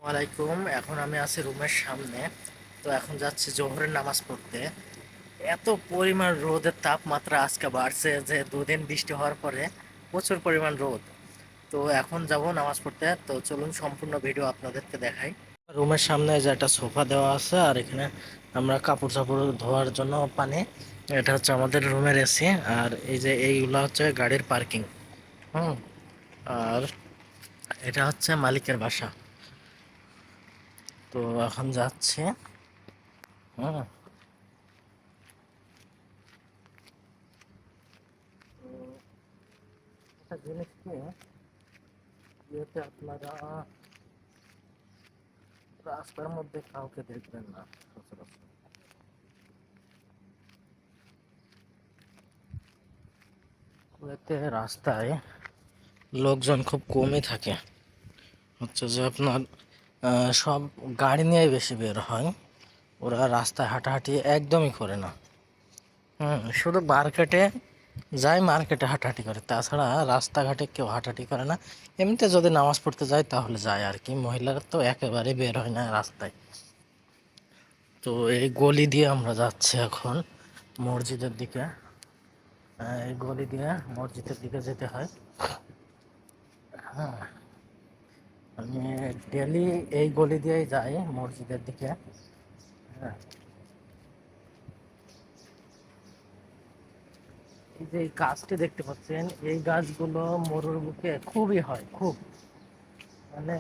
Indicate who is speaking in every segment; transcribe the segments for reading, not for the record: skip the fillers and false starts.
Speaker 1: ওয়ালাইকুম। এখন আমি আছি রুমের সামনে। তো এখন যাচ্ছি জোহরের নামাজ পড়তে। এত পরিমাণ রোদের তাপমাত্রা আজকে বাড়ছে যে দুদিন বৃষ্টি হওয়ার পরে প্রচুর পরিমাণ রোদ। তো এখন যাব নামাজ পড়তে। তো চলুন সম্পূর্ণ ভিডিও আপনাদেরকে দেখাই। রুমের সামনে যে একটা সোফা দেওয়া আছে, আর এখানে আমরা কাপড় চাপড় ধোয়ার জন্য পানি। এটা হচ্ছে আমাদের রুমের এসি, আর এই যে এইগুলো হচ্ছে গাড়ির পার্কিং। হুম। আর এটা হচ্ছে মালিকের বাসা। তো এখন যাচ্ছে। হুম। একটা জিনিস কি, ইয়েতে আপনারা রাস্তার মধ্যে কাউকে দেখবেন না সচরাচর। কুয়েতে রাস্তায় লোকজন খুব কমই থাকে। হচ্ছে যে আপনার সব গাড়ি নিয়েই বেশি বের হয়। ওরা রাস্তায় হাঁটাহাঁটি একদমই করে না। শুধু মার্কেটে যায়, মার্কেটে হাঁটাহাঁটি করে, তাছাড়া রাস্তাঘাটে কেউ হাঁটাহাঁটি করে না। এমনিতে যদি নামাজ পড়তে যায় তাহলে যায় আর কি, মহিলারা তো একেবারে বের হয় না রাস্তায়। তো এই গলি দিয়ে আমরা যাচ্ছি এখন মসজিদের দিকে। এই গলি দিয়ে মসজিদের দিকে যেতে হয়। হ্যাঁ, আমি ডেলি এই গলি দিয়েই যাই মসজিদের দিকে। হ্যাঁ, এই যে এই গাছটি দেখতে পাচ্ছেন, এই গাছগুলো মরুর বুকে খুবই হয়, খুব, মানে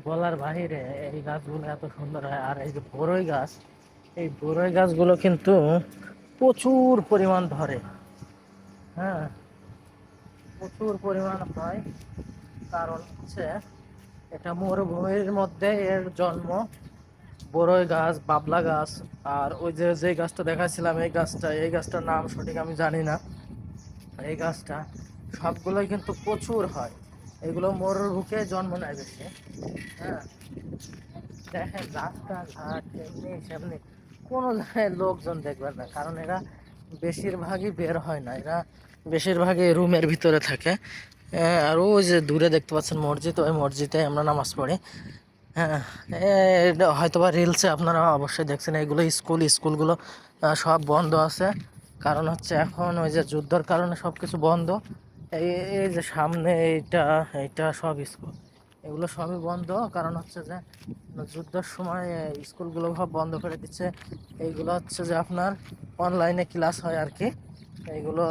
Speaker 1: বলার বাহিরে। এই গাছগুলো এত সুন্দর হয়। আর এই যে বড়ই গাছ, এই বড়ই গাছগুলো কিন্তু প্রচুর পরিমাণ ধরে। হ্যাঁ, প্রচুর পরিমাণ হয়। কারণ হচ্ছে এটা মরুভূমির মধ্যে এর জন্ম। বড়ই গাছ, বাবলা গাছ, আর ওই যে যে গাছটা দেখাচ্ছিলাম, এই গাছটার নাম সঠিক আমি জানি না। এই গাছটা সবগুলোই কিন্তু প্রচুর হয়। এগুলো মরুভূমিতে জন্ম নেয় বেশি। হ্যাঁ, দেখেন রাস্তাঘাট এমনি সেমনি কোনো জায়গায় লোকজন দেখবেন না, কারণ এরা বেশিরভাগই বের হয় না। এরা বেশিরভাগই রুমের ভিতরে থাকে। আর ওই যে দূরে দেখতে পাচ্ছেন মসজিদ, ওই মসজিদে আমরা নামাজ পড়ি। হ্যাঁ, এটা হয়তোবা রিলসে আপনারা অবশ্যই দেখছেন। এগুলো স্কুলগুলো সব বন্ধ আছে। কারণ হচ্ছে এখন ওই যে যুদ্ধের কারণে সব কিছু বন্ধ। এই এই যে সামনে এইটা, এইটা সব স্কুল, এগুলো সবই বন্ধ। কারণ হচ্ছে যে যুদ্ধের সময় স্কুলগুলো সব বন্ধ করে দিচ্ছে। এইগুলো হচ্ছে যে আপনার অনলাইনে ক্লাস হয় আর কি। এইগুলো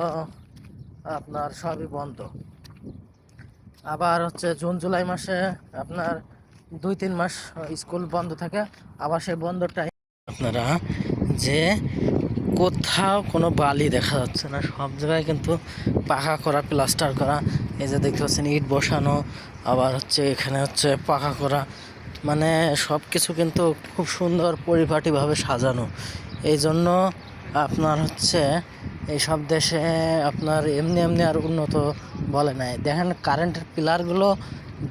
Speaker 1: আপনার সবই বন্ধ। আবার হচ্ছে জুন জুলাই মাসে আপনার 2-3 মাস স্কুল বন্ধ থাকে। আবার সেই বন্ধটাই আপনারা যে কোথাও কোনো বালি দেখা যাচ্ছে না, সব জায়গায় কিন্তু পাকা করা, প্লাস্টার করা। এই যে দেখতে পাচ্ছেন ইট বসানো, আবার হচ্ছে এখানে হচ্ছে পাকা করা, মানে সব কিছু কিন্তু খুব সুন্দর পরিপাটিভাবে সাজানো। এই জন্য আপনার হচ্ছে এই সব দেশে আপনার এমনি এমনি আর উন্নত বলে নাই। দেখেন কারেন্টের পিলারগুলো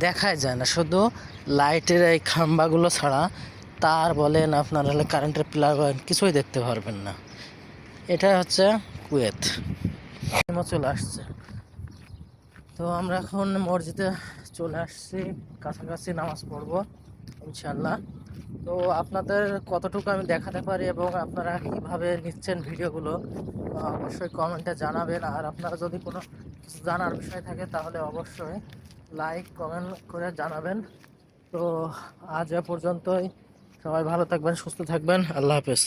Speaker 1: দেখাই যায় না, শুধু লাইটের এই খাম্বাগুলো ছাড়া তার বলেন আপনার হলে কারেন্টের পিলার বলেন কিছুই দেখতে পারবেন না। এটা হচ্ছে কুয়েত। চলে আসছে। তো আমরা এখন মসজিদে চলে আসছি, কাছাকাছি নামাজ পড়বো ইনশাল্লাহ। তো আপনাদের কতটুকু আমি দেখাতে পারি এবং আপনারা কিভাবে নিচ্ছেন ভিডিওগুলো, অবশ্যই কমেন্টে জানাবেন। আর আপনারা যদি কোনো কিছু জানার বিষয় থাকে তাহলে অবশ্যই লাইক কমেন্ট করে জানাবেন। তো আজ এ পর্যন্তই। সবাই ভালো থাকবেন, সুস্থ থাকবেন। আল্লাহ হাফেজ।